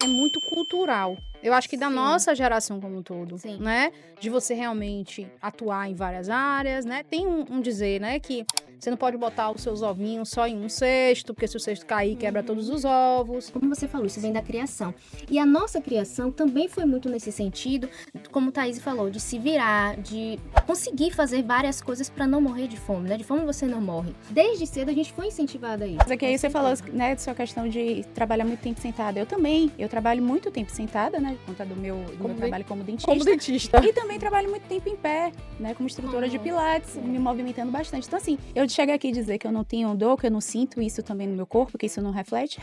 é muito cultural. Eu acho que da Sim. nossa geração como um todo, Sim. né? De você realmente atuar em várias áreas, né? Tem um dizer, né, que você não pode botar os seus ovinhos só em um cesto, porque se o cesto cair, quebra todos os ovos. Como você falou, isso vem da criação. E a nossa criação também foi muito nesse sentido, como Thaís falou, de se virar, de conseguir fazer várias coisas para não morrer de fome, né? De fome você não morre. Desde cedo a gente foi incentivada a isso. Mas aqui aí você falou, né, de sua questão de trabalhar muito tempo sentada. Eu também, eu trabalho muito tempo sentada, né, por conta do meu trabalho como dentista. Como dentista. E também trabalho muito tempo em pé, né, como instrutora de pilates, me movimentando bastante. Então, assim, eu chego aqui dizer que eu não tenho dor, que eu não sinto isso também no meu corpo, que isso não reflete,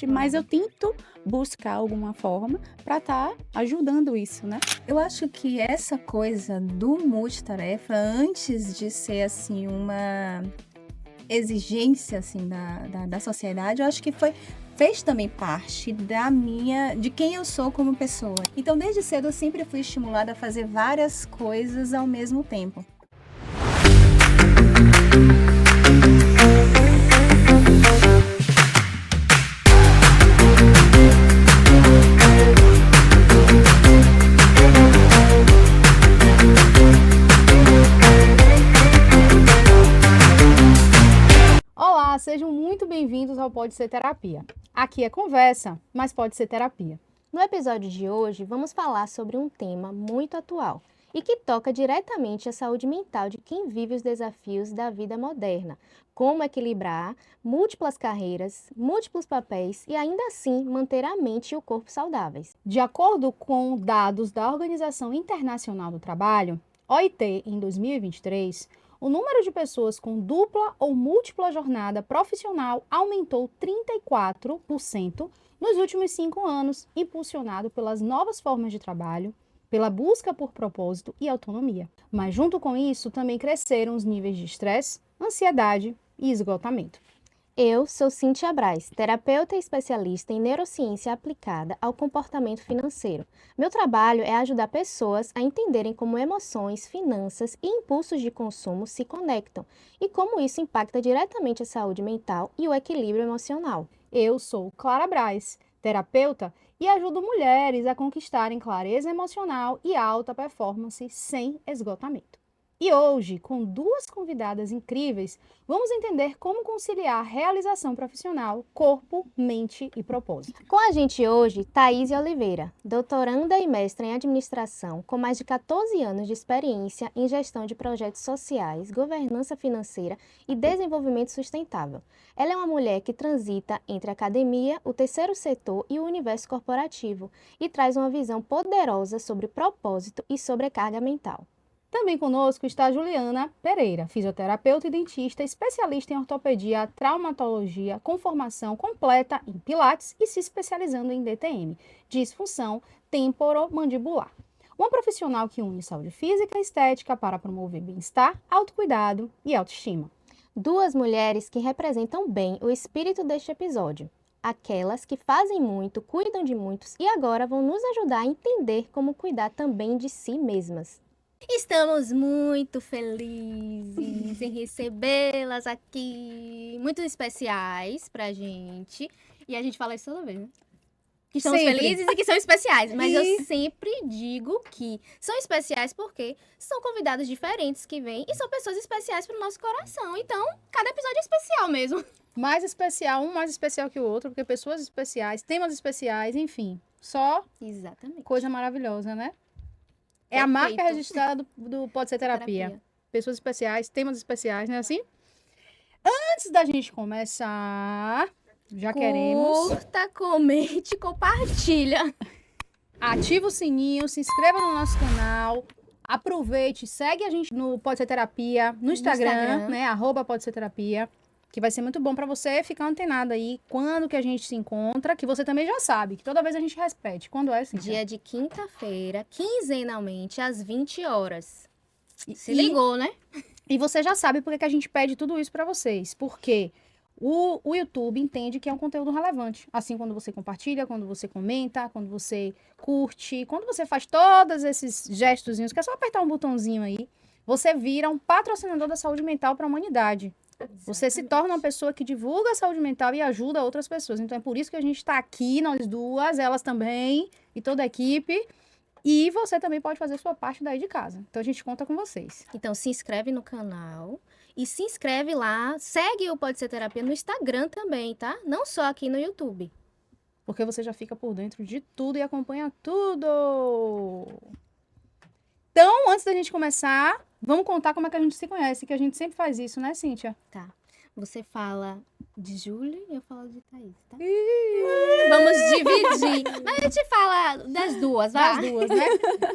mas eu tento buscar alguma forma para estar ajudando isso, né? Eu acho que essa coisa do multitarefa, antes de ser, assim, uma exigência, assim, da sociedade, eu acho que fez também parte de quem eu sou como pessoa. Então, desde cedo, eu sempre fui estimulada a fazer várias coisas ao mesmo tempo. Olá, sejam muito bem-vindos ao Pode Ser Terapia. Aqui é conversa, mas pode ser terapia. No episódio de hoje, vamos falar sobre um tema muito atual e que toca diretamente a saúde mental de quem vive os desafios da vida moderna. Como equilibrar múltiplas carreiras, múltiplos papéis e ainda assim manter a mente e o corpo saudáveis. De acordo com dados da Organização Internacional do Trabalho, OIT, em 2023, o número de pessoas com dupla ou múltipla jornada profissional aumentou 34% nos últimos 5 anos, impulsionado pelas novas formas de trabalho, pela busca por propósito e autonomia. Mas junto com isso, também cresceram os níveis de estresse, ansiedade e esgotamento. Eu sou Cíntia Braz, terapeuta e especialista em neurociência aplicada ao comportamento financeiro. Meu trabalho é ajudar pessoas a entenderem como emoções, finanças e impulsos de consumo se conectam e como isso impacta diretamente a saúde mental e o equilíbrio emocional. Eu sou Clara Braz, terapeuta, e ajudo mulheres a conquistarem clareza emocional e alta performance sem esgotamento. E hoje, com 2 convidadas incríveis, vamos entender como conciliar realização profissional, corpo, mente e propósito. Com a gente hoje, Thaís Oliveira, doutoranda e mestra em administração, com mais de 14 anos de experiência em gestão de projetos sociais, governança financeira e desenvolvimento sustentável. Ela é uma mulher que transita entre a academia, o terceiro setor e o universo corporativo e traz uma visão poderosa sobre propósito e sobrecarga mental. Também conosco está a Juliana Pereira, fisioterapeuta e dentista, especialista em ortopedia, traumatologia, com formação completa em Pilates e se especializando em DTM, disfunção temporomandibular. Uma profissional que une saúde física e estética para promover bem-estar, autocuidado e autoestima. 2 mulheres que representam bem o espírito deste episódio. Aquelas que fazem muito, cuidam de muitos e agora vão nos ajudar a entender como cuidar também de si mesmas. Estamos muito felizes em recebê-las aqui, muito especiais pra gente. E a gente fala isso toda vez, né? Que estamos Sempre. felizes e que são especiais. Mas eu E- sempre digo que são especiais porque são convidados diferentes que vêm e são pessoas especiais pro nosso coração. Então, cada episódio é especial mesmo. Mais especial, um mais especial que o outro, porque pessoas especiais, temas especiais, enfim, só Exatamente. coisa maravilhosa, né? É a marca Perfeito. registrada do Pode Ser Terapia. Pessoas especiais, temas especiais, não é assim? Antes da gente começar, já queremos. Curta, comente, compartilha. Ativa o sininho, se inscreva no nosso canal. Aproveite, segue a gente no Pode Ser Terapia, no Instagram, né? @Pode Ser Terapia. Que vai ser muito bom para você ficar antenado aí quando que a gente se encontra, que você também já sabe, que toda vez a gente repete. Quando é, Cíntia? Dia de quinta-feira, quinzenalmente, às 20 horas. Se E- ligou, né? E você já sabe por que a gente pede tudo isso para vocês. Porque o YouTube entende que é um conteúdo relevante. Assim, quando você compartilha, quando você comenta, quando você curte, quando você faz todos esses gestozinhos, que é só apertar um botãozinho aí, você vira um patrocinador da saúde mental para a humanidade. Você se torna uma pessoa que divulga a saúde mental e ajuda outras pessoas. Então, é por isso que a gente está aqui, nós duas, elas também, e toda a equipe. E você também pode fazer sua parte daí de casa. Então, a gente conta com vocês. Então, se inscreve no canal e se inscreve lá. Segue o Pode Ser Terapia no Instagram também, tá? Não só aqui no YouTube. Porque você já fica por dentro de tudo e acompanha tudo. Então, antes da gente começar, vamos contar como é que a gente se conhece, que a gente sempre faz isso, né, Cíntia? Tá. Você fala de Júlia e eu falo de Thaís, tá? Ih, Vamos dividir. Mas a gente fala das duas, vai? das duas, né?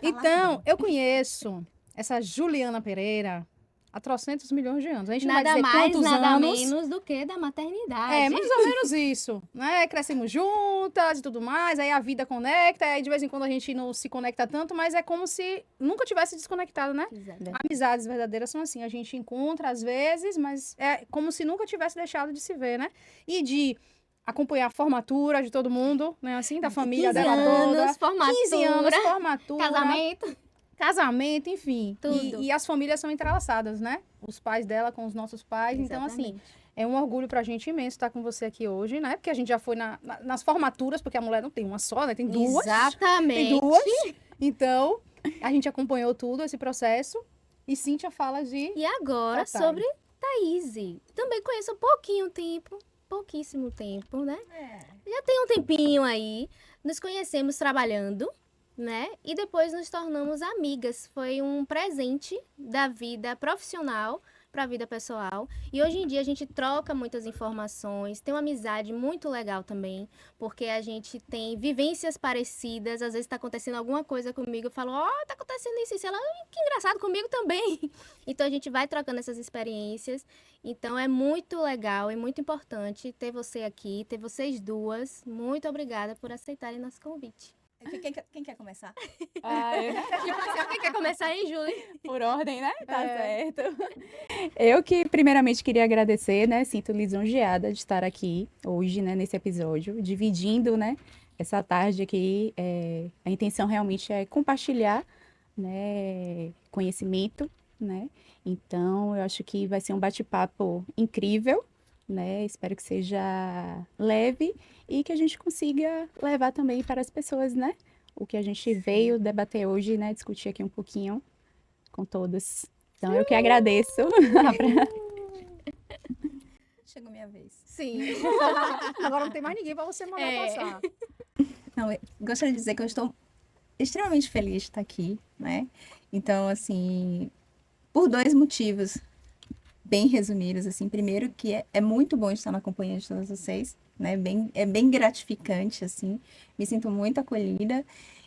Então, eu conheço essa Juliana Pereira há trocentos milhões de anos. A gente não Nada vai dizer mais, quantos nada anos. menos do que da maternidade. É, mais ou menos isso, né? Crescemos juntas e tudo mais, aí a vida conecta, aí de vez em quando a gente não se conecta tanto, mas é como se nunca tivesse desconectado, né? Exato. Amizades verdadeiras são assim, a gente encontra às vezes, mas é como se nunca tivesse deixado de se ver, né? E de acompanhar a formatura de todo mundo, né? Assim, da família 15 dela toda. anos, formatura, 15 anos, formatura. casamento, Enfim. Tudo. E as famílias são entrelaçadas, né? Os pais dela com os nossos pais. Então, assim, é um orgulho pra gente imenso estar com você aqui hoje, né? Porque a gente já foi nas formaturas, porque a mulher não tem uma só, né? Tem duas. Exatamente. Tem duas. Então, a gente acompanhou tudo esse processo. E Cíntia fala de... E agora, Papai. sobre Thaís. Também conheço há pouquíssimo tempo, né? Já tem um tempinho aí. Nos conhecemos trabalhando, né? E depois nos tornamos amigas. Foi um presente da vida profissional para a vida pessoal. E hoje em dia a gente troca muitas informações, tem uma amizade muito legal também, porque a gente tem vivências parecidas. Às vezes tá acontecendo alguma coisa comigo, eu falo, tá acontecendo isso. Ela, que engraçado, comigo também. Então a gente vai trocando essas experiências. Então é muito legal e muito importante ter você aqui, ter vocês duas. Muito obrigada por aceitarem nosso convite. Quem quer começar? Quem quer começar aí, Júlia? Por ordem, né? Tá certo. Eu que primeiramente queria agradecer, né? Sinto lisonjeada de estar aqui hoje, né? Nesse episódio, dividindo, né? Essa tarde aqui. A intenção realmente é compartilhar, né? Conhecimento, né? Então, eu acho que vai ser um bate-papo incrível, né? Espero que seja leve e que a gente consiga levar também para as pessoas, né? O que a gente veio debater hoje, né? Discutir aqui um pouquinho com todos. Então, eu que agradeço. Chegou minha vez. Sim. Agora não tem mais ninguém pra você mandar passar. Não, eu gostaria de dizer que eu estou extremamente feliz de estar aqui, né? Então, assim, por dois motivos bem resumidos, assim. Primeiro, que é muito bom estar na companhia de todas vocês, né? É bem gratificante, assim. Me sinto muito acolhida.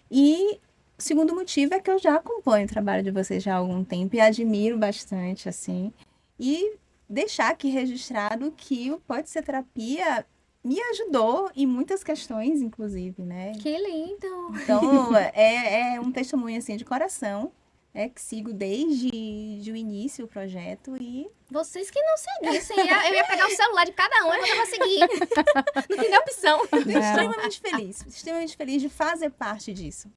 E o segundo motivo é que eu já acompanho o trabalho de vocês já há algum tempo e admiro bastante, assim. E deixar aqui registrado que o Pode Ser Terapia me ajudou em muitas questões, inclusive, né? Que lindo. Então, é um testemunho, assim, de coração. Que sigo desde o início o projeto e... Vocês que não seguissem, eu ia pegar o celular de cada um e mandava seguir. Não tem nem opção. Extremamente feliz de fazer parte disso.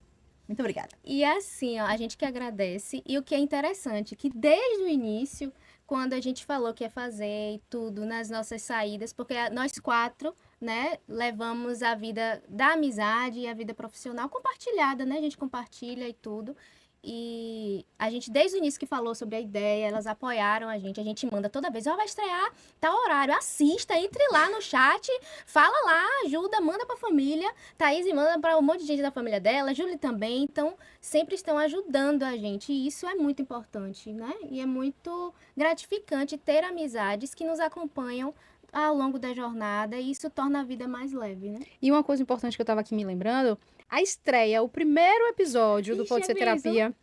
Muito obrigada. E assim, ó, a gente que agradece. E o que é interessante, que desde o início, quando a gente falou que ia fazer e tudo nas nossas saídas, porque nós quatro, né, levamos a vida da amizade e a vida profissional compartilhada, né? A gente compartilha e tudo. E a gente, desde o início que falou sobre a ideia, elas apoiaram a gente manda toda vez, vai estrear tal horário, assista, entre lá no chat, fala lá, ajuda, manda pra família, Thaís manda pra um monte de gente da família dela, Júlia também, então sempre estão ajudando a gente, e isso é muito importante, né? E é muito gratificante ter amizades que nos acompanham ao longo da jornada, e isso torna a vida mais leve, né? E uma coisa importante que eu tava aqui me lembrando, a estreia, o primeiro episódio do Pode Ser Terapia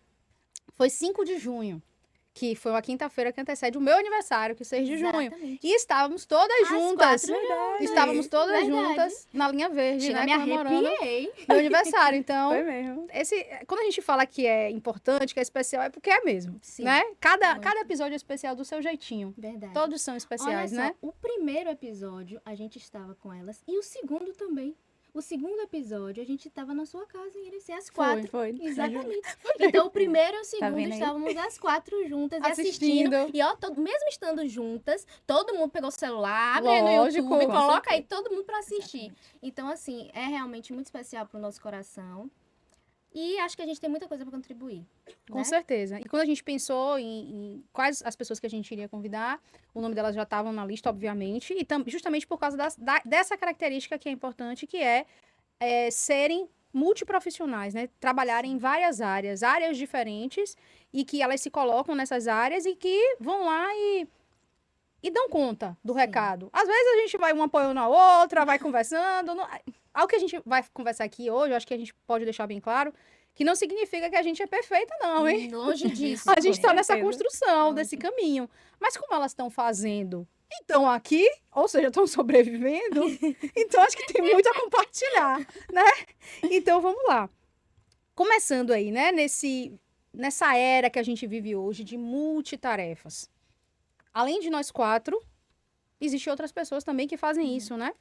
foi 5 de junho, que foi uma quinta-feira que antecede o meu aniversário, que é 6 de junho. Exatamente. E estávamos todas juntas. Estávamos todas Verdade. juntas na linha verde, Chega, né? me Comemorando arrepiei. meu aniversário. Então, Foi mesmo. quando a gente fala que é importante, que é especial, é porque é mesmo, Sim, né? Cada muito. episódio é especial do seu jeitinho. Verdade. Todos são especiais, Olha só, né? o primeiro episódio a gente estava com elas e o segundo também. O segundo episódio, a gente tava na sua casa em Irecê, às 4. Foi. Exatamente. Então, o primeiro e o segundo vendo aí? estávamos às 4 juntas e Assistindo. assistindo. E ó, mesmo estando juntas, todo mundo pegou o celular, abre aí no Lógico, YouTube, com coloca aí todo mundo pra assistir. Então, assim, é realmente muito especial pro nosso coração. E acho que a gente tem muita coisa pra contribuir. Com né? certeza. E quando a gente pensou em quais as pessoas que a gente iria convidar, o nome delas já estavam na lista, obviamente, e justamente por causa dessa característica que é importante, que é serem multiprofissionais, né? Trabalharem em várias áreas diferentes, e que elas se colocam nessas áreas e que vão lá e dão conta do Sim. recado. Às vezes a gente vai uma apoiando a outra, vai conversando. Algo que a gente vai conversar aqui hoje, eu acho que a gente pode deixar bem claro, que não significa que a gente é perfeita, não, hein? Longe disso. A gente está nessa certeza. construção desse caminho. Mas como elas estão fazendo? Estão aqui, ou seja, estão sobrevivendo, então acho que tem muito a compartilhar, né? Então vamos lá. Começando aí, né, nessa era que a gente vive hoje de multitarefas. Além de nós 4, existem outras pessoas também que fazem isso, né?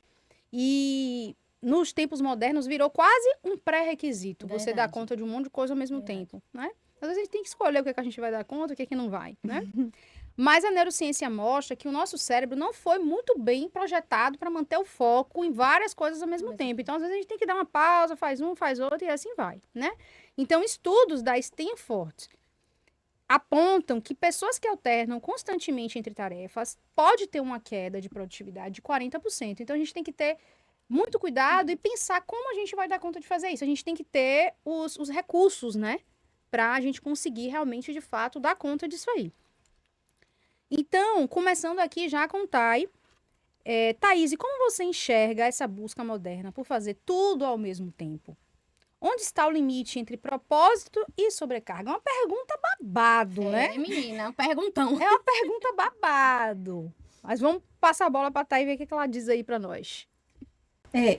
E nos tempos modernos virou quase um pré-requisito você dar Verdade. conta de um monte de coisa ao mesmo tempo, né? Às vezes a gente tem que escolher o que, é que a gente vai dar conta e o que, é que não vai, né? Mas a neurociência mostra que o nosso cérebro não foi muito bem projetado para manter o foco em várias coisas ao mesmo tempo. Então, às vezes, a gente tem que dar uma pausa, faz um, faz outro e assim vai, né? Então, estudos da Stanford apontam que pessoas que alternam constantemente entre tarefas pode ter uma queda de produtividade de 40%. Então, a gente tem que ter muito cuidado e pensar como a gente vai dar conta de fazer isso. A gente tem que ter os recursos, né? Para a gente conseguir realmente, de fato, dar conta disso aí. Então, começando aqui já com Thay. Thaís, e como você enxerga essa busca moderna por fazer tudo ao mesmo tempo? Onde está o limite entre propósito e sobrecarga? É uma pergunta babado, né? menina, um perguntão. É uma pergunta babado. Mas vamos passar a bola para Thay e ver o que ela diz aí para nós.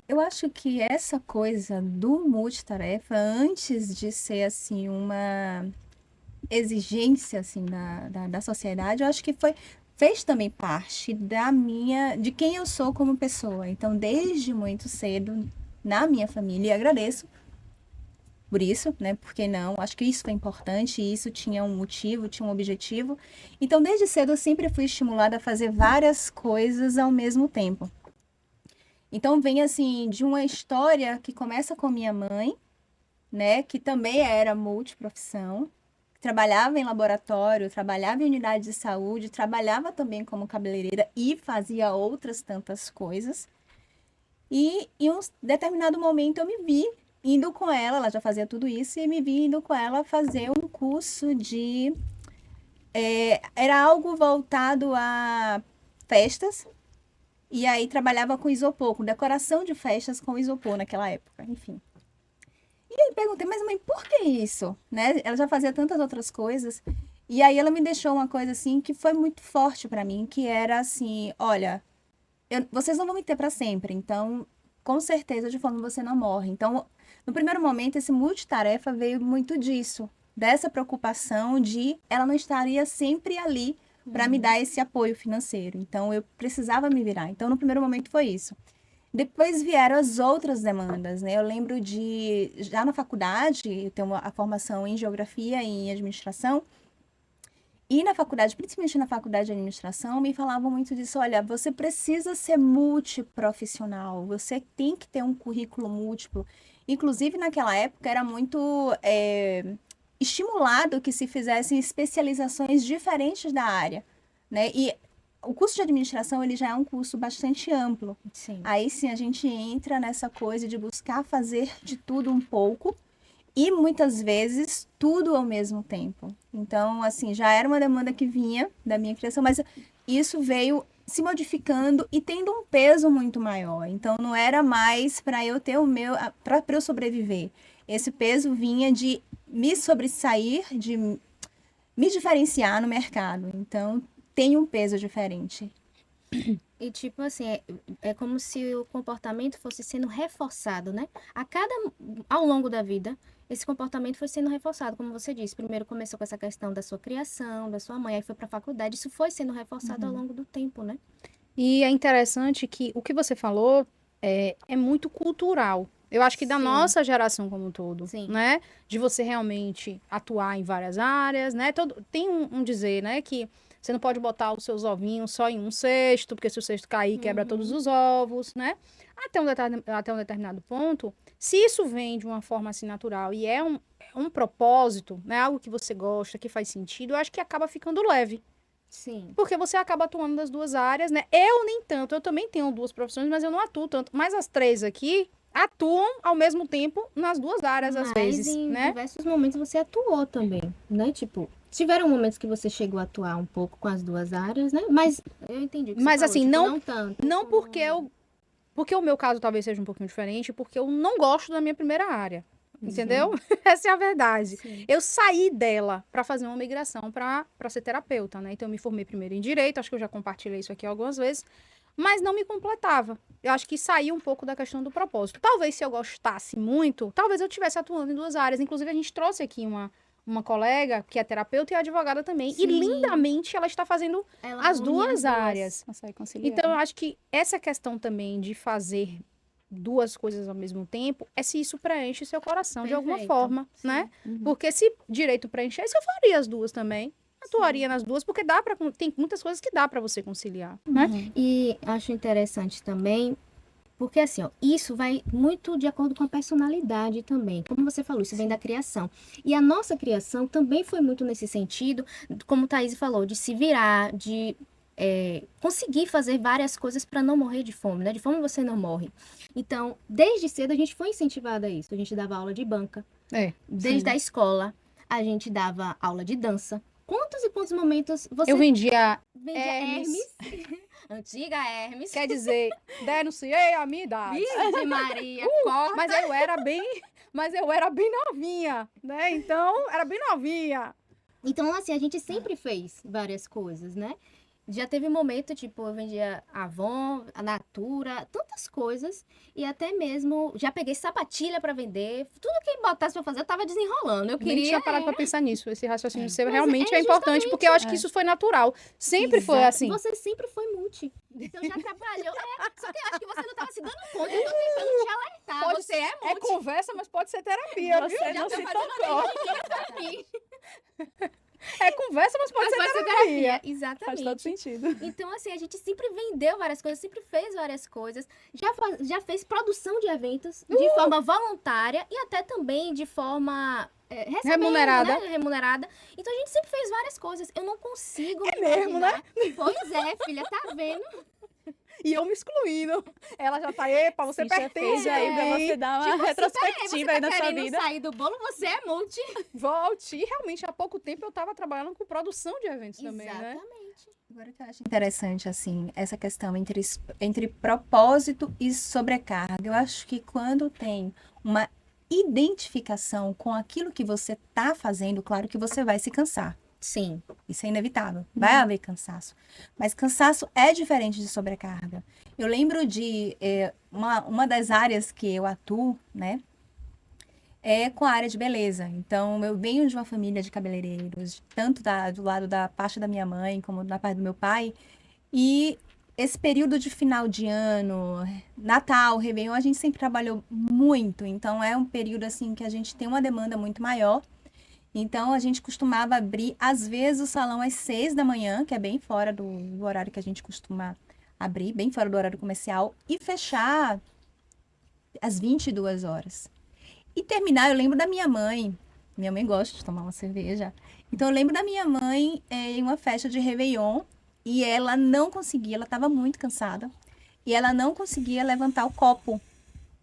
Eu acho que essa coisa do multitarefa, antes de ser assim uma exigência assim da sociedade, eu acho que fez também parte de quem eu sou como pessoa. Então, desde muito cedo, na minha família, e agradeço por isso, né? Porque não, acho que isso foi importante, e isso tinha um motivo, tinha um objetivo. Então, desde cedo, eu sempre fui estimulada a fazer várias coisas ao mesmo tempo. Então, vem assim, de uma história que começa com minha mãe, né? Que também era multiprofissão, trabalhava em laboratório, trabalhava em unidade de saúde, trabalhava também como cabeleireira e fazia outras tantas coisas. E em um determinado momento eu me vi indo com ela já fazia tudo isso, e me vi indo com ela fazer um curso de... era algo voltado a festas, e aí trabalhava com isopor, com decoração de festas com isopor naquela época, enfim. E aí perguntei, mas mãe, por que isso? Né? Ela já fazia tantas outras coisas. E aí ela me deixou uma coisa assim que foi muito forte para mim, que era assim, olha, vocês não vão me ter para sempre, então com certeza de forma você não morre. Então, no primeiro momento, esse multitarefa veio muito disso, dessa preocupação de ela não estaria sempre ali para me dar esse apoio financeiro. Então, eu precisava me virar. Então, no primeiro momento foi isso. Depois vieram as outras demandas, né? Eu lembro já na faculdade, eu tenho a formação em geografia e em administração, e na faculdade, principalmente na faculdade de administração, me falavam muito disso, olha, você precisa ser multiprofissional, você tem que ter um currículo múltiplo. Inclusive, naquela época, era muito estimulado que se fizessem especializações diferentes da área, né? E o curso de administração, ele já é um curso bastante amplo. Sim. Aí sim a gente entra nessa coisa de buscar fazer de tudo um pouco e muitas vezes tudo ao mesmo tempo. Então, assim, já era uma demanda que vinha da minha criação, mas isso veio se modificando e tendo um peso muito maior. Então, não era mais para eu ter para eu sobreviver. Esse peso vinha de me sobressair, de me diferenciar no mercado. Então, tem um peso diferente. E tipo assim, é como se o comportamento fosse sendo reforçado, né? Ao longo da vida, esse comportamento foi sendo reforçado, como você disse. Primeiro começou com essa questão da sua criação, da sua mãe, aí foi para a faculdade. Isso foi sendo reforçado ao longo do tempo, né? E é interessante que o que você falou é muito cultural. Eu acho que da Sim. nossa geração como um todo, Sim. né? De você realmente atuar em várias áreas, né? Tem um dizer, né? Que você não pode botar os seus ovinhos só em um cesto, porque se o cesto cair, quebra todos os ovos, né? Até um determinado ponto, se isso vem de uma forma assim natural e é um propósito, né? Algo que você gosta, que faz sentido, eu acho que acaba ficando leve. Sim. Porque você acaba atuando nas duas áreas, né? Eu nem tanto, eu também tenho duas profissões, mas eu não atuo tanto. Mas as três aqui atuam ao mesmo tempo nas duas áreas, às Mas vezes, em né? diversos momentos você atuou também, né? Tipo, tiveram momentos que você chegou a atuar um pouco com as duas áreas, né? Mas eu entendi o que você Mas falou, assim, tipo, não, não tanto. não porque eu. Porque o meu caso talvez seja um pouquinho diferente, porque eu não gosto da minha primeira área. Entendeu? Essa é a verdade. Sim. Eu saí dela para fazer uma migração para ser terapeuta, né? Então eu me formei primeiro em direito, acho que eu já compartilhei isso aqui algumas vezes, mas não me completava. Eu acho que saiu um pouco da questão do propósito. Talvez se eu gostasse muito, talvez eu estivesse atuando em duas áreas. Inclusive, a gente trouxe aqui uma colega que é terapeuta e advogada também. E Sim. lindamente ela está fazendo Ela as une duas áreas. Consegue conciliar. Então, eu acho que essa questão também de fazer duas coisas ao mesmo tempo é se isso preenche seu coração de alguma Perfeito. forma, Sim. né? Uhum. Porque se direito preenchesse, eu faria as duas também. Atuaria nas duas, porque tem muitas coisas que dá para você conciliar, né? E acho interessante também, porque assim, ó, isso vai muito de acordo com a personalidade também. Como você falou, isso vem da criação. E a nossa criação também foi muito nesse sentido, como Thaís falou, de se virar, de conseguir fazer várias coisas para não morrer de fome, né? De fome você não morre. Então, desde cedo a gente foi incentivada a isso. A gente dava aula de banca. Desde a escola, a gente dava aula de dança. Quantos e quantos momentos você Eu vendia vendia Hermes. Antiga Hermes. Quer dizer, denunciei a minha idade. Virgem Maria, corta. Mas eu era bem novinha, né? Então, era bem novinha. Então, assim, a gente sempre fez várias coisas, né? Já teve um momento, tipo, eu vendia Avon, a Natura, tantas coisas. E até mesmo, já peguei sapatilha pra vender. Tudo que botasse pra fazer, eu tava desenrolando. Eu Nem queria... tinha parado pra pensar nisso. Esse raciocínio seu Mas realmente é é importante, porque eu acho que isso foi natural. Sempre foi Exato. assim. Você sempre foi multi. Então já trabalhou. Só que eu acho que você não tava se dando conta. Eu tô tentando te alertar. Você é multi. É conversa, mas pode ser terapia, Você viu? não Já se tá fazendo tocou. a aqui. É conversa, mas pode ser terapia. Faz todo Exatamente. sentido. Então, assim, a gente sempre vendeu várias coisas, sempre fez várias coisas. Já fez produção de eventos de forma voluntária e até também de forma recebendo, Remunerada. né? Remunerada. Então, a gente sempre fez várias coisas. Eu não consigo me mesmo, né? imaginar. Pois é, filha, tá vendo? E eu me excluindo. Ela já tá, epa, você Ficha pertence fez aí pra também. você dar uma retrospectiva aí Você na tá sua querendo vida. sair do bolo, você é multi. Volte. E realmente, há pouco tempo eu tava trabalhando com produção de eventos também, né? Exatamente. Agora que eu acho interessante, assim, essa questão entre propósito e sobrecarga. Eu acho que quando tem uma identificação com aquilo que você está fazendo, claro que você vai se cansar. Sim. Isso é inevitável. Vai haver cansaço. Mas cansaço é diferente de sobrecarga. Eu lembro de uma das áreas que eu atuo, né? É com a área de beleza. Então, eu venho de uma família de cabeleireiros, tanto do lado da parte da minha mãe, como da parte do meu pai. E esse período de final de ano, Natal, Réveillon, a gente sempre trabalhou muito. Então, é um período, assim, que a gente tem uma demanda muito maior. Então, a gente costumava abrir, às vezes, o salão às 6 da manhã, que é bem fora do horário que a gente costuma abrir, bem fora do horário comercial, e fechar às 22 horas. E terminar, eu lembro da minha mãe gosta de tomar uma cerveja, então eu lembro da minha mãe em uma festa de Réveillon, e ela não conseguia, ela estava muito cansada, e ela não conseguia levantar o copo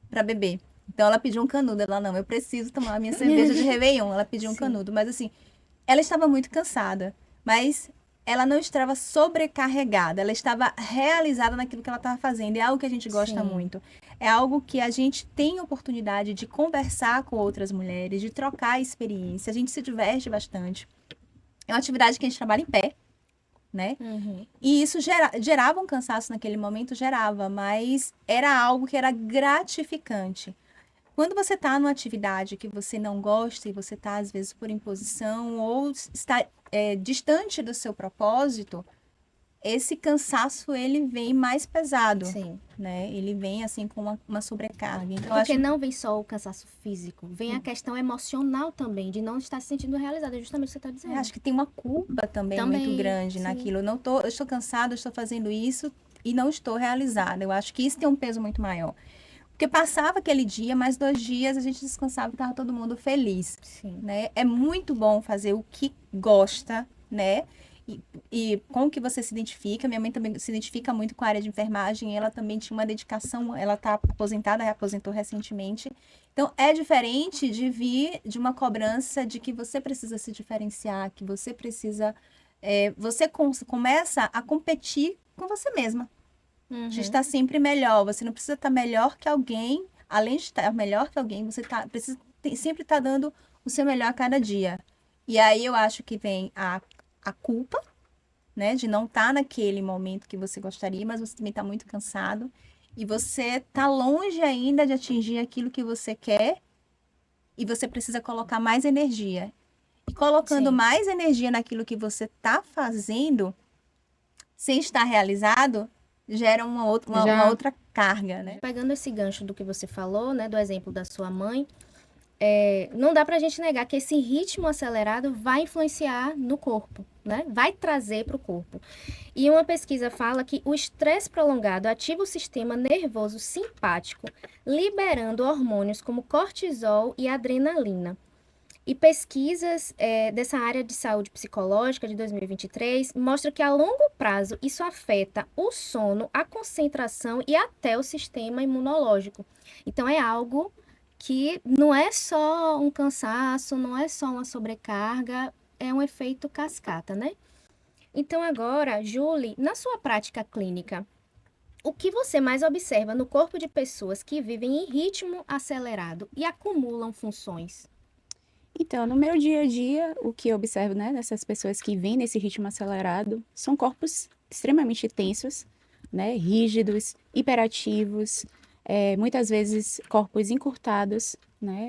para beber. Então ela pediu um canudo, ela não, eu preciso tomar a minha cerveja de Réveillon, ela pediu um canudo, mas assim, ela estava muito cansada, mas ela não estava sobrecarregada, ela estava realizada naquilo que ela estava fazendo, é algo que a gente gosta muito. É algo que a gente tem oportunidade de conversar com outras mulheres, de trocar experiência, a gente se diverte bastante. É uma atividade que a gente trabalha em pé, né? E isso gerava um cansaço naquele momento, gerava, mas era algo que era gratificante. Quando você está numa atividade que você não gosta e você está, às vezes, por imposição ou está distante do seu propósito, esse cansaço, ele vem mais pesado, Sim. né? Ele vem, assim, com uma sobrecarga. Então, eu Porque acho não vem só o cansaço físico, vem a questão emocional também, de não estar se sentindo realizada, é justamente o que você está dizendo. eu acho que tem uma culpa também Também, muito grande sim. naquilo. Eu estou cansada, eu estou fazendo isso e não estou realizada. Eu acho que isso tem um peso muito maior. Porque passava aquele dia, mais 2 dias a gente descansava e estava todo mundo feliz, Sim. né? É muito bom fazer o que gosta, né? E com o que você se identifica. Minha mãe também se identifica muito com a área de enfermagem. Ela também tinha uma dedicação. Ela está aposentada, reaposentou recentemente. Então, é diferente de vir de uma cobrança de que você precisa se diferenciar, que você precisa. Você começa a competir com você mesma. De estar sempre melhor. Você não precisa estar melhor que alguém. Além de estar melhor que alguém, você precisa sempre estar dando o seu melhor a cada dia. E aí eu acho que vem a culpa, né? De não estar naquele momento que você gostaria, mas você também está muito cansado. E você está longe ainda de atingir aquilo que você quer. E você precisa colocar mais energia. E colocando Sim. mais energia naquilo que você está fazendo, sem estar realizado, gera uma outra carga, né? Pegando esse gancho do que você falou, né, do exemplo da sua mãe, não dá pra gente negar que esse ritmo acelerado vai influenciar no corpo, né? Vai trazer para o corpo. E uma pesquisa fala que o estresse prolongado ativa o sistema nervoso simpático, liberando hormônios como cortisol e adrenalina. E pesquisas dessa área de saúde psicológica de 2023 mostram que a longo prazo isso afeta o sono, a concentração e até o sistema imunológico. Então é algo que não é só um cansaço, não é só uma sobrecarga, é um efeito cascata, né? Então agora, Julie, na sua prática clínica, o que você mais observa no corpo de pessoas que vivem em ritmo acelerado e acumulam funções? Então, no meu dia a dia, o que eu observo, né, dessas pessoas que vêm nesse ritmo acelerado, são corpos extremamente tensos, né, rígidos, hiperativos, muitas vezes corpos encurtados, né,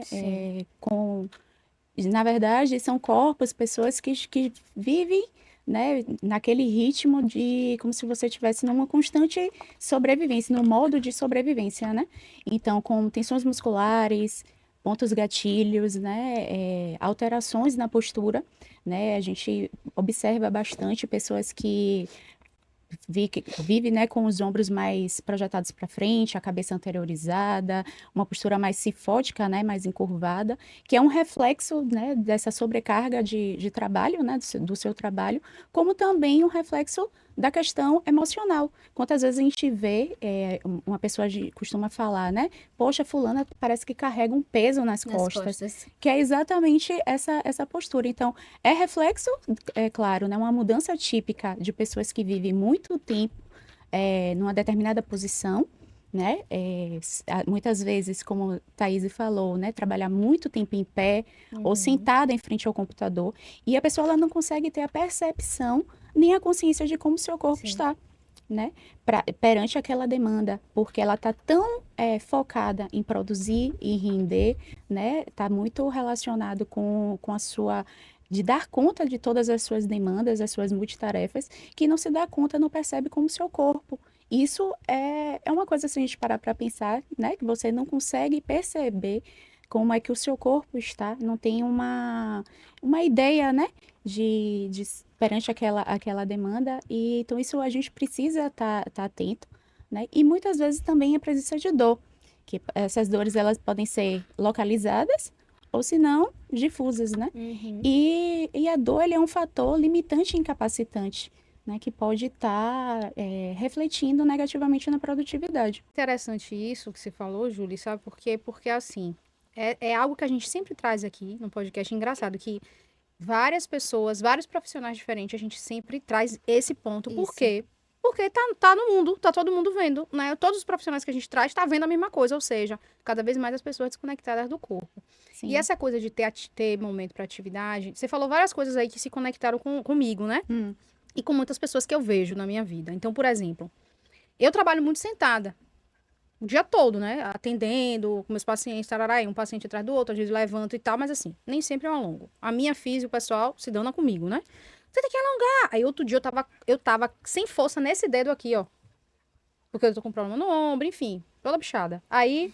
na verdade, são corpos, pessoas que vivem, né, naquele ritmo de, como se você estivesse numa constante sobrevivência, no modo de sobrevivência, né? Então, com tensões musculares, pontos gatilhos, né, alterações na postura, né? A gente observa bastante pessoas que vive, né, com os ombros mais projetados para frente, a cabeça anteriorizada, uma postura mais cifótica, né, mais encurvada, que é um reflexo, né, dessa sobrecarga de trabalho, né, do seu trabalho, como também um reflexo da questão emocional. Quantas vezes a gente vê, uma pessoa costuma falar, né, poxa, fulana parece que carrega um peso nas costas, que é exatamente essa postura. Então, é reflexo, é claro, né, uma mudança típica de pessoas que vivem muito tempo numa determinada posição, né? Muitas vezes, como Thaís falou, né, trabalhar muito tempo em pé ou sentada em frente ao computador, e a pessoa ela não consegue ter a percepção nem a consciência de como o seu corpo está, né? Perante aquela demanda, porque ela está tão focada em produzir e render, né? Está muito relacionado com a sua de dar conta de todas as suas demandas, as suas multitarefas, que não se dá conta, não percebe como o seu corpo. Isso é uma coisa, se a gente parar para pensar, né? Que você não consegue perceber como é que o seu corpo está, não tem uma ideia, né? De perante aquela demanda. E então isso a gente precisa estar atento, né? E muitas vezes também a presença de dor, que essas dores elas podem ser localizadas ou se não, difusas, né? E a dor ele é um fator limitante e incapacitante, né? Que pode estar refletindo negativamente na produtividade. Interessante isso que você falou, Júlia, sabe por quê? Porque, assim, é algo que a gente sempre traz aqui no podcast. Engraçado que várias pessoas, vários profissionais diferentes, a gente sempre traz esse ponto. Por Isso. quê? Porque tá no mundo, tá todo mundo vendo, né? Todos os profissionais que a gente traz tá vendo a mesma coisa, ou seja, cada vez mais as pessoas desconectadas do corpo. Sim. E essa coisa de ter momento para atividade, você falou várias coisas aí que se conectaram comigo, né? E com muitas pessoas que eu vejo na minha vida. Então, por exemplo, eu trabalho muito sentada. O dia todo, né? Atendendo com meus pacientes, tarará, um paciente atrás do outro, às vezes levanto e tal, mas assim, nem sempre é um longo. A minha física, o pessoal, se dana comigo, né? Você tem que alongar. Aí outro dia eu tava sem força nesse dedo aqui, ó. Porque eu tô com problema no ombro, enfim, toda bichada. Aí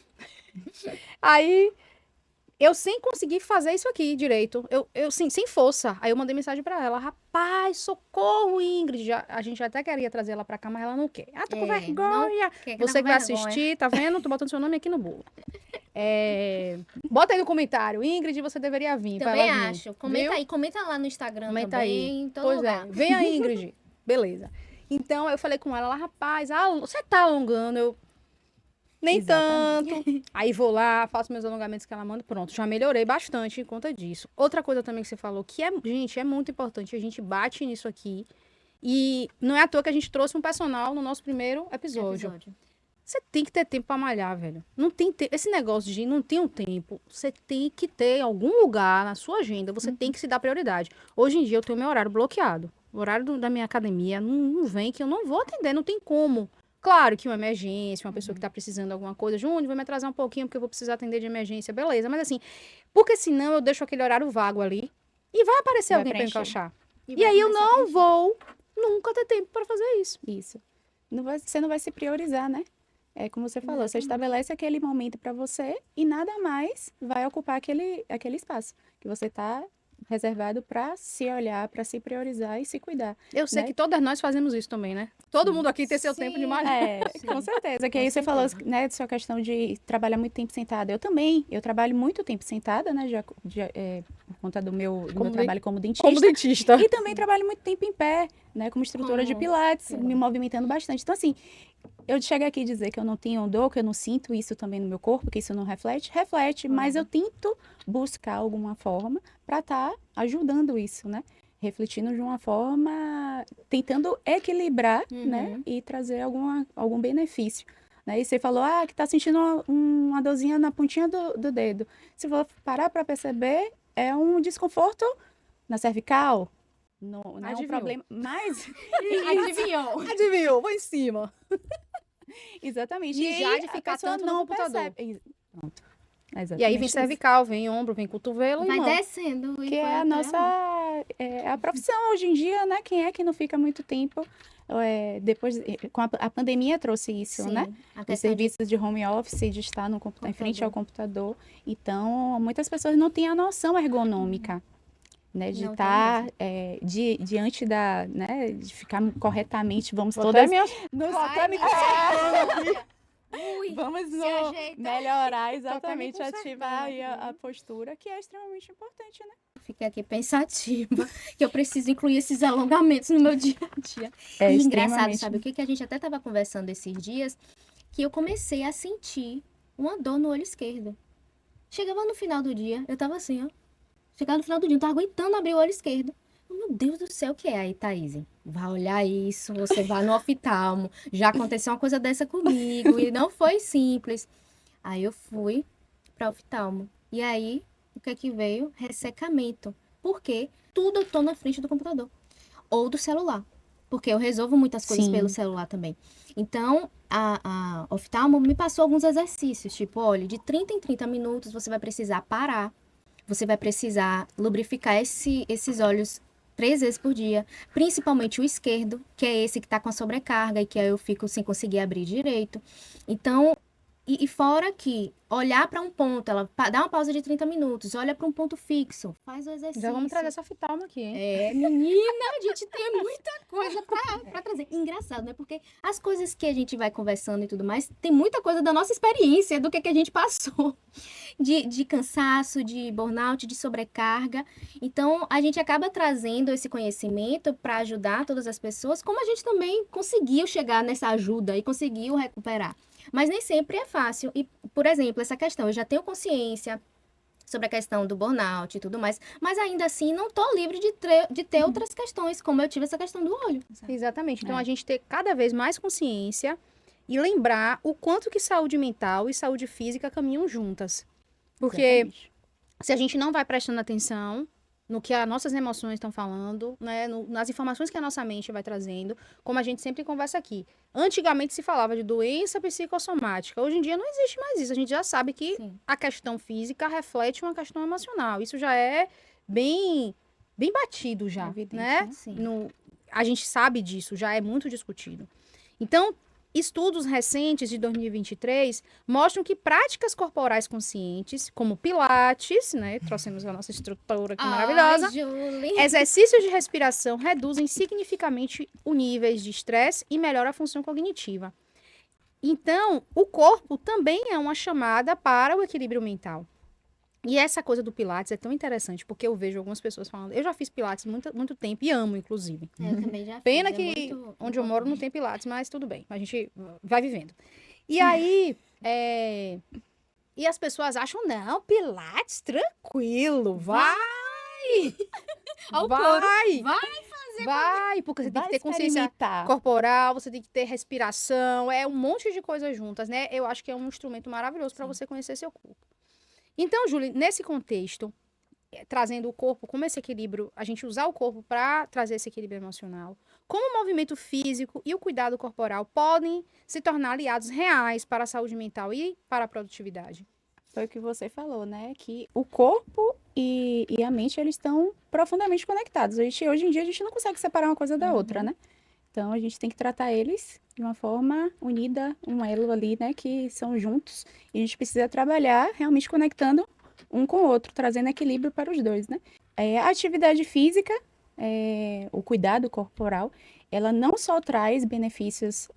eu sem conseguir fazer isso aqui direito. Eu sem força. Aí eu mandei mensagem pra ela. Rapaz, socorro, Ingrid. A gente até queria trazer ela pra cá, mas ela não quer. Ah, tô com vergonha. Você que vai assistir, tá vendo? Tô botando seu nome aqui no bolo. Bota aí no comentário. Ingrid, você deveria vir. pra Também ela vir, acho. Comenta viu? aí, comenta lá no Instagram Comenta também, aí. em todo Pois lugar. vem aí, Ingrid. Beleza. Então, eu falei com ela, rapaz, você tá alongando? Eu, nem Exatamente. tanto. Aí vou lá, faço meus alongamentos que ela manda, pronto. Já melhorei bastante em conta disso. Outra coisa também que você falou, que gente, é muito importante, a gente bate nisso aqui. E não é à toa que a gente trouxe um personal no nosso primeiro episódio. Você tem que ter tempo pra malhar, velho. Não tem esse negócio de não ter um tempo. Você tem que ter algum lugar na sua agenda. Você tem que se dar prioridade. Hoje em dia eu tenho meu horário bloqueado. O horário da minha academia não vem que eu não vou atender. Não tem como. Claro que uma emergência, uma pessoa que tá precisando de alguma coisa. Júnior, vou me atrasar um pouquinho porque eu vou precisar atender de emergência. Beleza. Mas assim, porque senão eu deixo aquele horário vago ali. E vai aparecer Vai alguém pra preencher. encaixar. E E vai aí eu começar a não preencher. vou nunca ter tempo pra fazer isso. Isso. Você não vai se priorizar, né? É como você falou, você estabelece aquele momento para você e nada mais vai ocupar aquele espaço que você está reservado para se olhar, para se priorizar e se cuidar. Eu sei Né? que todas nós fazemos isso também, né? Todo mundo aqui tem seu tempo de malhar. Com certeza. Que aí você falou, né, de sua questão de trabalhar muito tempo sentada. Eu também, eu trabalho muito tempo sentada, né, por conta do meu trabalho como dentista. Como dentista. E também trabalho muito tempo em pé, né, como instrutora de pilates, me movimentando bastante. Então, assim, eu chego aqui e dizer que eu não tenho dor, que eu não sinto isso também no meu corpo, que isso não reflete, mas eu tento buscar alguma forma para estar ajudando isso, né? Refletindo de uma forma, tentando equilibrar, né? E trazer algum benefício. Né? E você falou, que tá sentindo uma dorzinha na pontinha do dedo. Se for parar para perceber, é um desconforto na cervical. Não é um Adivinhou. problema, mas... Adivinhou, vou em cima. Exatamente. E já aí de a ficar pessoa tanto no não computador. percebe. Pronto. E aí Exatamente vem isso. cervical, vem ombro, vem cotovelo Vai e mão. descendo. e Que vai é a até nossa a profissão hoje em dia, né? Quem é que não fica muito tempo depois com a pandemia trouxe isso, Sim, né? a Os questão de serviços de home office, de estar no em frente ao computador. Então, muitas pessoas não têm a noção ergonômica, né? De Não tem estar diante né? De ficar corretamente, vamos Vou todas até me- botar me Ui, Vamos se no ajeita. melhorar me exatamente, consertando ativar aí aqui. a postura, que é extremamente importante, né? Fiquei aqui pensativa, que eu preciso incluir esses alongamentos no meu dia a dia. É E engraçado, extremamente- sabe o que a gente até estava conversando esses dias? Que eu comecei a sentir uma dor no olho esquerdo. Chegava no final do dia, eu tava assim, ó. Chegava no final do dia, eu não tava aguentando abrir o olho esquerdo. Meu Deus do céu, o que é aí, Thaís? Vai olhar isso, você vai no oftalmo. Já aconteceu uma coisa dessa comigo e não foi simples. Aí eu fui para oftalmo. E aí, o que é que veio? Ressecamento. Por quê? Tudo eu tô na frente do computador. Ou do celular. Porque eu resolvo muitas coisas Sim. pelo celular também. Então, a oftalmo me passou alguns exercícios. Tipo, olha, de 30 em 30 minutos você vai precisar parar. Você vai precisar lubrificar esses olhos 3 vezes por dia. Principalmente o esquerdo, que é esse que tá com a sobrecarga e que aí eu fico sem conseguir abrir direito. Então, e fora que olhar para um ponto, ela dá uma pausa de 30 minutos, olha para um ponto fixo, faz o exercício. Já vamos trazer essa oftalmo aqui, hein? Menina, a gente tem muita coisa pra trazer. Engraçado, né? Porque as coisas que a gente vai conversando e tudo mais, tem muita coisa da nossa experiência, do que a gente passou. De cansaço, de burnout, de sobrecarga. Então, a gente acaba trazendo esse conhecimento para ajudar todas as pessoas, como a gente também conseguiu chegar nessa ajuda e conseguiu recuperar. Mas nem sempre é fácil. E, por exemplo, essa questão, eu já tenho consciência sobre a questão do burnout e tudo mais, mas ainda assim não tô livre de ter outras questões, como eu tive essa questão do olho. Exatamente. Então, a gente ter cada vez mais consciência e lembrar o quanto que saúde mental e saúde física caminham juntas. Porque Exatamente. se a gente não vai prestando atenção no que as nossas emoções estão falando, né, nas informações que a nossa mente vai trazendo, como a gente sempre conversa aqui. Antigamente se falava de doença psicossomática. Hoje em dia não existe mais isso. A gente já sabe que Sim. a questão física reflete uma questão emocional. Isso já é bem bem batido já, Evidente, né? né? Sim. A gente sabe disso, já é muito discutido. Então, estudos recentes de 2023 mostram que práticas corporais conscientes, como Pilates, né? Trouxemos a nossa instrutora aqui maravilhosa. Ai, Julie. Exercícios de respiração reduzem significativamente o níveis de estresse e melhoram a função cognitiva. Então, o corpo também é uma chamada para o equilíbrio mental. E essa coisa do Pilates é tão interessante, porque eu vejo algumas pessoas falando, eu já fiz Pilates muito, muito tempo e amo, inclusive. Eu também já Pena fiz, que muito onde eu moro não importante. tem Pilates, mas tudo bem, a gente vai vivendo. E aí, e as pessoas acham, não, Pilates tranquilo, vai, Ao vai, vai vai, porque você tem que ter consciência experimentar. corporal, você tem que ter respiração, é um monte de coisas juntas, né? Eu acho que é um instrumento maravilhoso para você conhecer seu corpo. Então, Júlia, nesse contexto, trazendo o corpo como esse equilíbrio, a gente usar o corpo para trazer esse equilíbrio emocional, como o movimento físico e o cuidado corporal podem se tornar aliados reais para a saúde mental e para a produtividade. Foi o que você falou, né? Que o corpo e a mente, eles estão profundamente conectados. Hoje em dia, a gente não consegue separar uma coisa da outra, né? Então, a gente tem que tratar eles de uma forma unida, um elo ali, né? Que são juntos. E a gente precisa trabalhar realmente conectando um com o outro, trazendo equilíbrio para os dois, né? A atividade física, o cuidado corporal, ela não só traz benefícios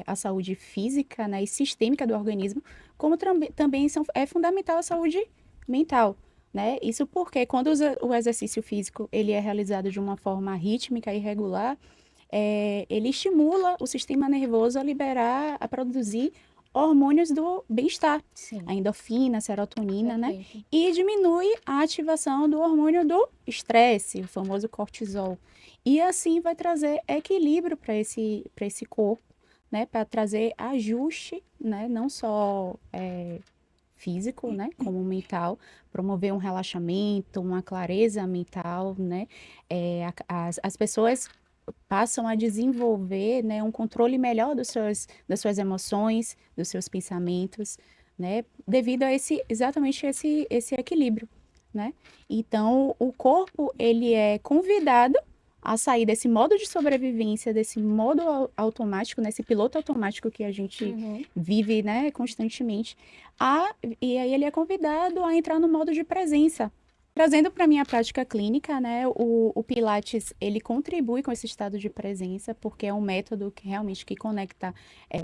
à saúde física, né, e sistêmica do organismo, como também é fundamental à saúde mental, né? Isso porque quando o exercício físico ele é realizado de uma forma rítmica e regular, ele estimula o sistema nervoso a produzir hormônios do bem-estar, Sim. a endorfina, a serotonina, né? Perfeito. E diminui a ativação do hormônio do estresse, o famoso cortisol. E assim vai trazer equilíbrio para esse corpo, né? Para trazer ajuste, né? Não só físico, né? Como mental, promover um relaxamento, uma clareza mental, né? As pessoas passam a desenvolver, né, um controle melhor das suas emoções, dos seus pensamentos, né, devido a exatamente esse equilíbrio, né? Então, o corpo, ele é convidado a sair desse modo de sobrevivência, desse modo automático, nesse piloto automático que a gente vive, né, constantemente, e aí ele é convidado a entrar no modo de presença. Trazendo para a minha prática clínica, né, o Pilates, ele contribui com esse estado de presença, porque é um método que realmente que conecta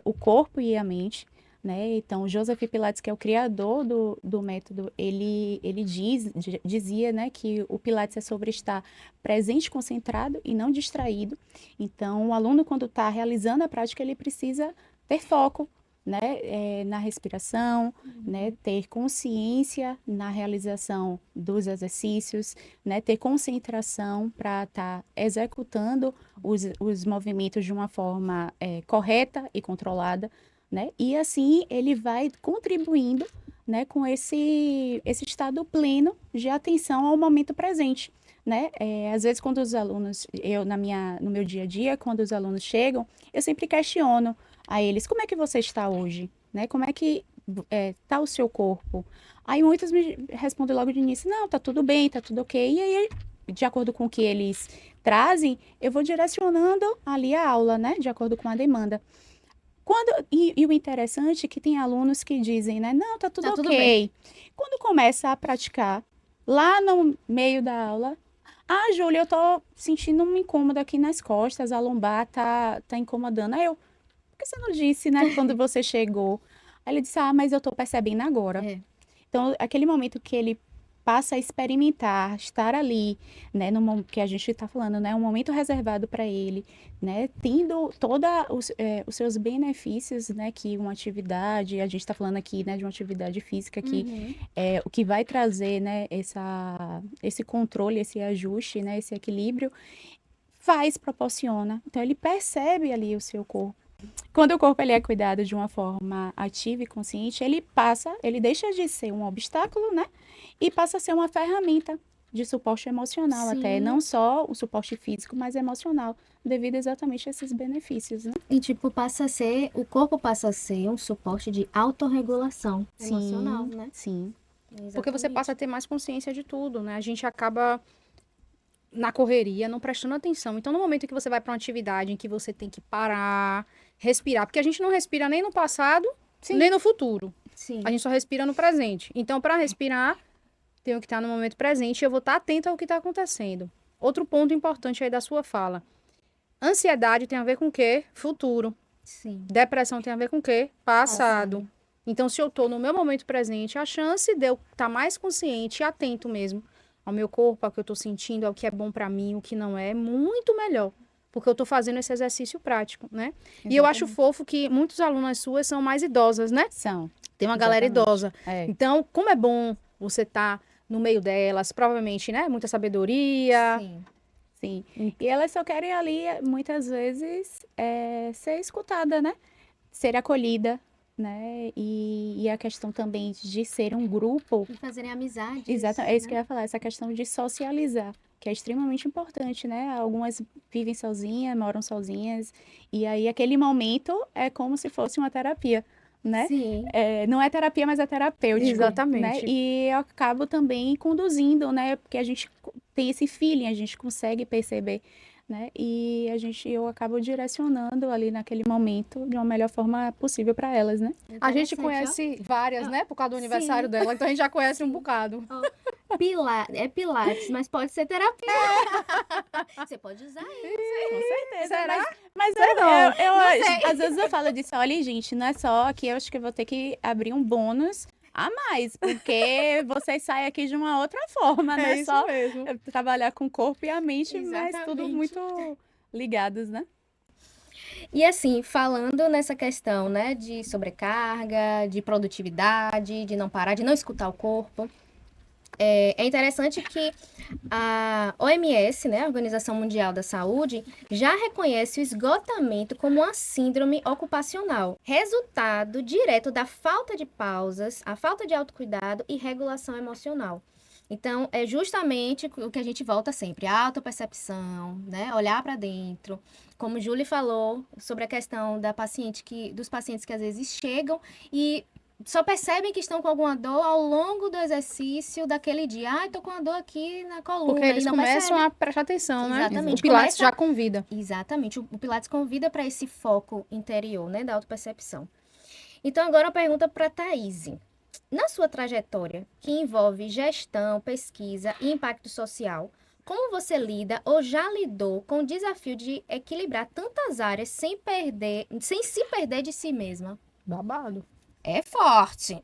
o corpo e a mente, né? Então, o Joseph Pilates, que é o criador do método, ele dizia, né, que o Pilates é sobre estar presente, concentrado e não distraído. Então, o aluno, quando está realizando a prática, ele precisa ter foco, né, na respiração, né, ter consciência na realização dos exercícios, né, ter concentração para estar executando os movimentos de uma forma correta e controlada, né, e assim ele vai contribuindo, né, com esse estado pleno de atenção ao momento presente. Né? Às vezes, quando os alunos, no meu dia a dia, quando os alunos chegam, eu sempre questiono a eles, como é que você está hoje? Né? Como é que está o seu corpo? Aí muitos me respondem logo de início, não, tá tudo bem, tá tudo ok. E aí, de acordo com o que eles trazem, eu vou direcionando ali a aula, né? De acordo com a demanda. E o interessante é que tem alunos que dizem, né? Não, tá tudo tudo ok. bem. Quando começa a praticar, lá no meio da aula, Júlia, eu tô sentindo um incômodo aqui nas costas, a lombar tá incomodando. Aí eu, por que você não disse, né, quando você chegou? Aí ele disse, mas eu tô percebendo agora. É. Então, aquele momento que ele passa a experimentar, estar ali, né, no que a gente está falando, né, um momento reservado para ele, né, tendo todos os seus benefícios, né, que uma atividade, a gente está falando aqui, né, de uma atividade física que o que vai trazer, né, esse controle, esse ajuste, né, esse equilíbrio, proporciona. Então, ele percebe ali o seu corpo. Quando o corpo ele é cuidado de uma forma ativa e consciente, ele deixa de ser um obstáculo, né? E passa a ser uma ferramenta de suporte emocional até, Sim. não só o suporte físico, mas emocional, devido exatamente a esses benefícios, né? E, tipo, o corpo passa a ser um suporte de autorregulação emocional, né? Sim. Porque você passa a ter mais consciência de tudo, né? A gente acaba na correria, não prestando atenção. Então, no momento em que você vai para uma atividade em que você tem que parar, respirar, porque a gente não respira nem no passado, nem no futuro. Sim. A gente só respira no presente. Então, para respirar, tenho que estar no momento presente e eu vou estar atenta ao que está acontecendo. Outro ponto importante aí da sua fala. Ansiedade tem a ver com o quê? Futuro. Sim. Depressão tem a ver com o quê? Passado. Então, se eu estou no meu momento presente, a chance de eu estar mais consciente e atento mesmo ao meu corpo, ao que eu estou sentindo, ao que é bom para mim, o que não é muito melhor. Porque eu estou fazendo esse exercício prático, né? Exatamente. E eu acho fofo que muitas alunas suas são mais idosas, né? São. Tem uma galera Exatamente. idosa. É. Então, como é bom você estar no meio delas, provavelmente, né? Muita sabedoria. Sim. Sim. E elas só querem ali, muitas vezes, ser escutada, né? Ser acolhida, né? E a questão também de ser um grupo. E fazerem amizade. Exato, é isso que eu ia falar, essa questão de socializar, que é extremamente importante, né? Algumas vivem sozinhas, moram sozinhas, e aí aquele momento é como se fosse uma terapia, né? Sim. Não é terapia, mas é terapêutico. Exatamente. Né? E eu acabo também conduzindo, né? Porque a gente tem esse feeling, a gente consegue perceber, né? E eu acabo direcionando ali naquele momento de uma melhor forma possível para elas, né? A gente Interessante, ó. conhece várias, né? Por causa do Sim. aniversário dela. Então, a gente já conhece um bocado. É Pilates, mas pode ser terapia. Você pode usar isso. Com certeza. Será? Mas às vezes eu falo disso, olha, gente, não é só que eu acho que eu vou ter que abrir um bônus a mais, porque vocês saem aqui de uma outra forma, não é isso só mesmo. trabalhar com o corpo e a mente, mas tudo Exatamente. muito ligados, né? E assim, falando nessa questão, né, de sobrecarga, de produtividade, de não parar, de não escutar o corpo, é interessante que a OMS, né, a Organização Mundial da Saúde, já reconhece o esgotamento como uma síndrome ocupacional, resultado direto da falta de pausas, a falta de autocuidado e regulação emocional. Então, é justamente o que a gente volta sempre, a autopercepção, né, olhar para dentro. Como Julie falou sobre a questão dos pacientes que às vezes chegam e só percebem que estão com alguma dor ao longo do exercício daquele dia. Ah, tô com uma dor aqui na coluna. Porque eles e não começam percebem. a prestar atenção, né? Exatamente. O Pilates Começa- já convida. Exatamente. O Pilates convida para esse foco interior, né, da autopercepção. Então, agora uma pergunta para Thaís. Na sua trajetória, que envolve gestão, pesquisa e impacto social, como você lida ou já lidou com o desafio de equilibrar tantas áreas sem se perder de si mesma? Babado. É forte.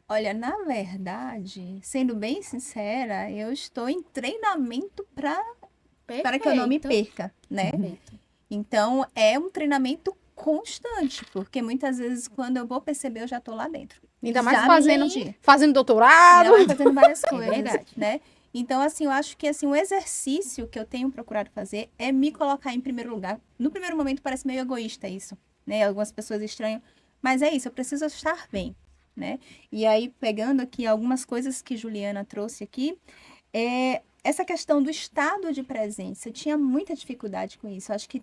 Olha, na verdade, sendo bem sincera, eu estou em treinamento para que eu não me perca, né? Perfeito. Então, é um treinamento constante, porque muitas vezes quando eu vou perceber, eu já estou lá dentro. Ainda mais Já me fazendo perdi. doutorado. Ainda mais fazendo várias coisas, verdade. né? Então, assim, eu acho que assim, o exercício que eu tenho procurado fazer é me colocar em primeiro lugar. No primeiro momento parece meio egoísta isso, né? Algumas pessoas estranham, mas é isso, eu preciso estar bem, né? E aí, pegando aqui algumas coisas que Juliana trouxe aqui, essa questão do estado de presença, eu tinha muita dificuldade com isso. Eu acho que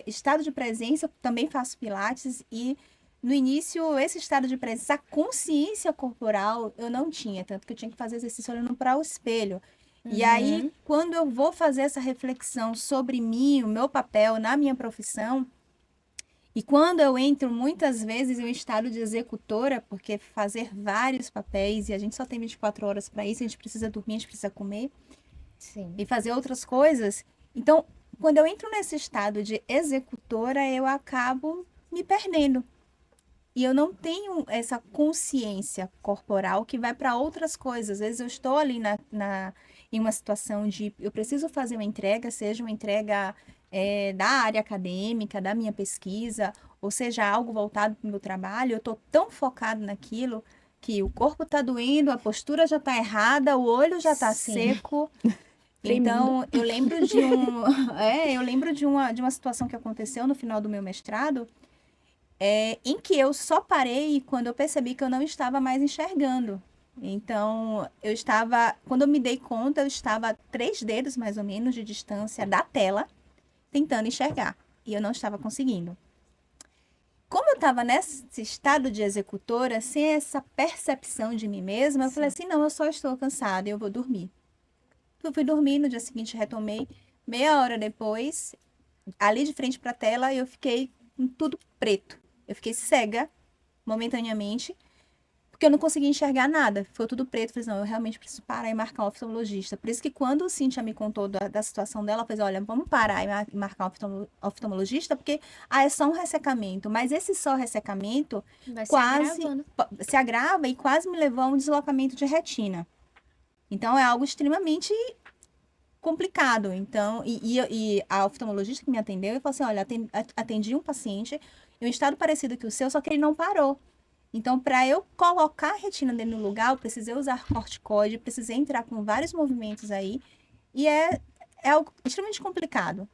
estado de presença, eu também faço pilates e no início, esse estado de presença, a consciência corporal, eu não tinha, tanto que eu tinha que fazer exercício olhando para o espelho. E aí, quando eu vou fazer essa reflexão sobre mim, o meu papel na minha profissão, e quando eu entro muitas vezes em um estado de executora, porque fazer vários papéis, e a gente só tem 24 horas para isso, a gente precisa dormir, a gente precisa comer, Sim. e fazer outras coisas. Então, quando eu entro nesse estado de executora, eu acabo me perdendo. E eu não tenho essa consciência corporal que vai para outras coisas. Às vezes eu estou ali em uma situação de eu preciso fazer uma entrega, seja uma entrega da área acadêmica, da minha pesquisa, ou seja, algo voltado para o meu trabalho, eu estou tão focado naquilo que o corpo está doendo, a postura já está errada, o olho já está seco. Então, eu lembro de uma situação que aconteceu no final do meu mestrado, em que eu só parei quando eu percebi que eu não estava mais enxergando. Então, quando eu me dei conta, eu estava a 3 dedos mais ou menos de distância da tela, tentando enxergar. E eu não estava conseguindo. Como eu estava nesse estado de executora, sem essa percepção de mim mesma, eu falei assim, não, eu só estou cansada, eu vou dormir. fui dormir, no dia seguinte retomei. Meia hora depois, ali de frente para a tela, eu fiquei com tudo preto. Eu fiquei cega, momentaneamente, porque eu não conseguia enxergar nada. Ficou tudo preto. Falei, não, eu realmente preciso parar e marcar um oftalmologista. Por isso que quando a Cíntia me contou da situação dela, ela fez, olha, vamos parar e marcar um oftalmologista, porque é só um ressecamento. Mas esse só ressecamento Vai se quase agravando. se agrava e quase me levou a um deslocamento de retina. Então, é algo extremamente complicado. Então, e a oftalmologista que me atendeu, eu falou assim, olha, atendi um paciente em um estado parecido que o seu, só que ele não parou. Então, para eu colocar a retina dele no lugar, eu precisei usar corticoide, precisei entrar com vários movimentos aí, e é algo extremamente complicado.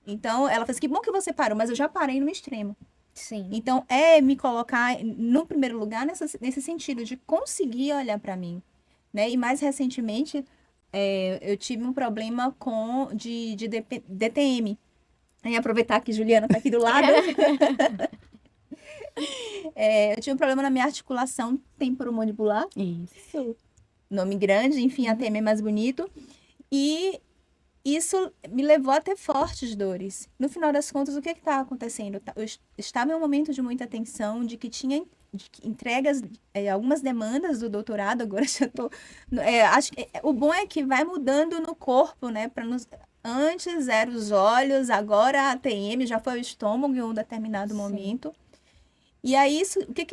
Então, ela fez, que bom que você parou, mas eu já parei no extremo. Sim. Então, é me colocar no primeiro lugar nesse sentido de conseguir olhar para mim, né? E mais recentemente, eu tive um problema de DTM. E aproveitar que Juliana tá aqui do lado. Eu tive um problema na minha articulação temporomandibular. Isso. Nome grande, enfim, ATM é mais bonito. E isso me levou a ter fortes dores. No final das contas, o que estava acontecendo? Eu estava em um momento de muita tensão, de que tinha entregas, algumas demandas do doutorado, agora já estou... acho que o bom é que vai mudando no corpo, né? Antes eram os olhos, agora a ATM, já foi o estômago em um determinado momento. E aí, o que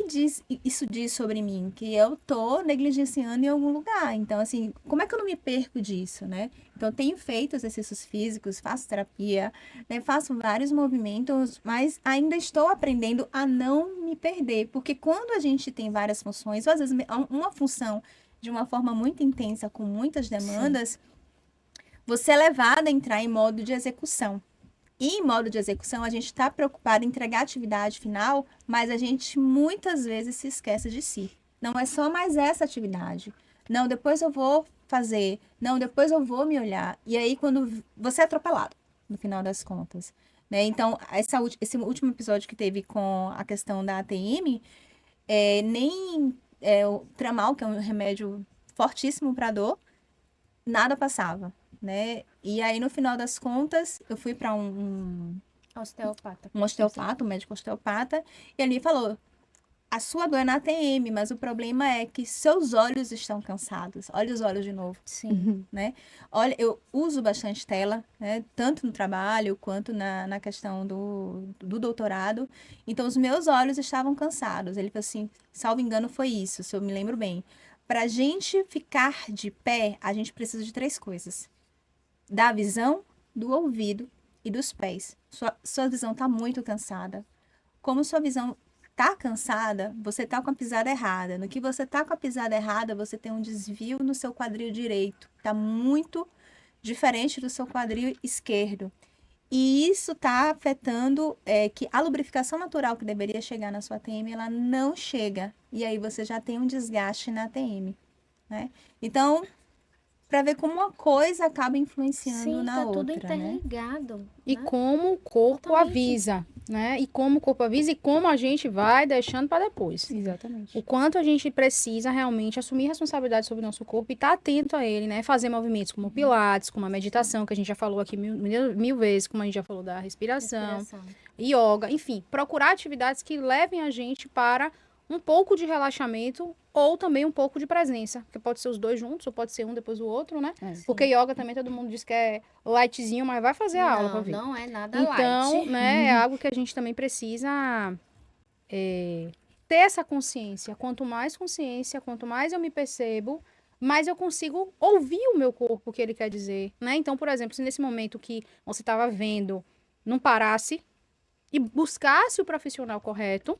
isso diz sobre mim? Que eu tô negligenciando em algum lugar. Então, assim, como é que eu não me perco disso, né? Então, eu tenho feito exercícios físicos, faço terapia, né? Faço vários movimentos, mas ainda estou aprendendo a não me perder. Porque quando a gente tem várias funções, ou às vezes uma função de uma forma muito intensa, com muitas demandas, você é levada a entrar em modo de execução. E em modo de execução, a gente está preocupado em entregar a atividade final, mas a gente muitas vezes se esquece de si. Não é só mais essa atividade. Não, depois eu vou fazer. Não, depois eu vou me olhar. E aí, quando você é atropelado, no final das contas. Né? Então, esse último episódio que teve com a questão da ATM, nem o Tramal, que é um remédio fortíssimo para dor, nada passava. Né? E aí, no final das contas, eu fui para um Osteopata. Um médico osteopata, e ele falou, a sua dor é na ATM, mas o problema é que seus olhos estão cansados. Olha os olhos de novo. Sim. Né? Olha, eu uso bastante tela, né? Tanto no trabalho quanto na questão do doutorado. Então, os meus olhos estavam cansados. Ele falou assim, salvo engano, foi isso, se eu me lembro bem. Para a gente ficar de pé, a gente precisa de 3 coisas. Da visão, do ouvido e dos pés. Sua visão está muito cansada. Como sua visão está cansada, você está com a pisada errada. No que você está com a pisada errada, você tem um desvio no seu quadril direito. Está muito diferente do seu quadril esquerdo. E isso está afetando que a lubrificação natural que deveria chegar na sua ATM, ela não chega. E aí você já tem um desgaste na ATM. Né? Então, para ver como uma coisa acaba influenciando na tá outra, tudo né? interligado. E né? como o corpo Totalmente. avisa, né? E como o corpo avisa e como a gente vai deixando para depois. Exatamente. O quanto a gente precisa realmente assumir responsabilidade sobre o nosso corpo e estar atento a ele, né? Fazer movimentos como pilates, como a meditação, que a gente já falou aqui mil vezes, como a gente já falou da respiração, yoga, enfim, procurar atividades que levem a gente para um pouco de relaxamento ou também um pouco de presença, porque pode ser os dois juntos ou pode ser um depois do outro, né? Porque yoga também todo mundo diz que é lightzinho, mas vai fazer a aula pra ver. Não é nada Então, light. né, é algo que a gente também precisa ter essa consciência. Quanto mais consciência, quanto mais eu me percebo, mais eu consigo ouvir o meu corpo, o que ele quer dizer, né? Então, por exemplo, se nesse momento que você estava vendo, não parasse e buscasse o profissional correto,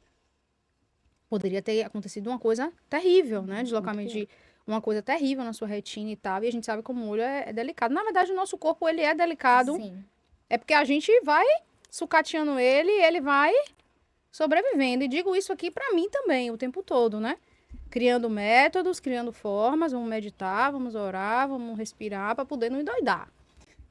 poderia ter acontecido uma coisa terrível, né? Deslocamento de uma coisa terrível na sua retina e tal. E a gente sabe como o olho é delicado. Na verdade, o nosso corpo, ele é delicado. Sim. É porque a gente vai sucateando ele e ele vai sobrevivendo. E digo isso aqui pra mim também, o tempo todo, né? Criando métodos, criando formas. Vamos meditar, vamos orar, vamos respirar pra poder não endoidar.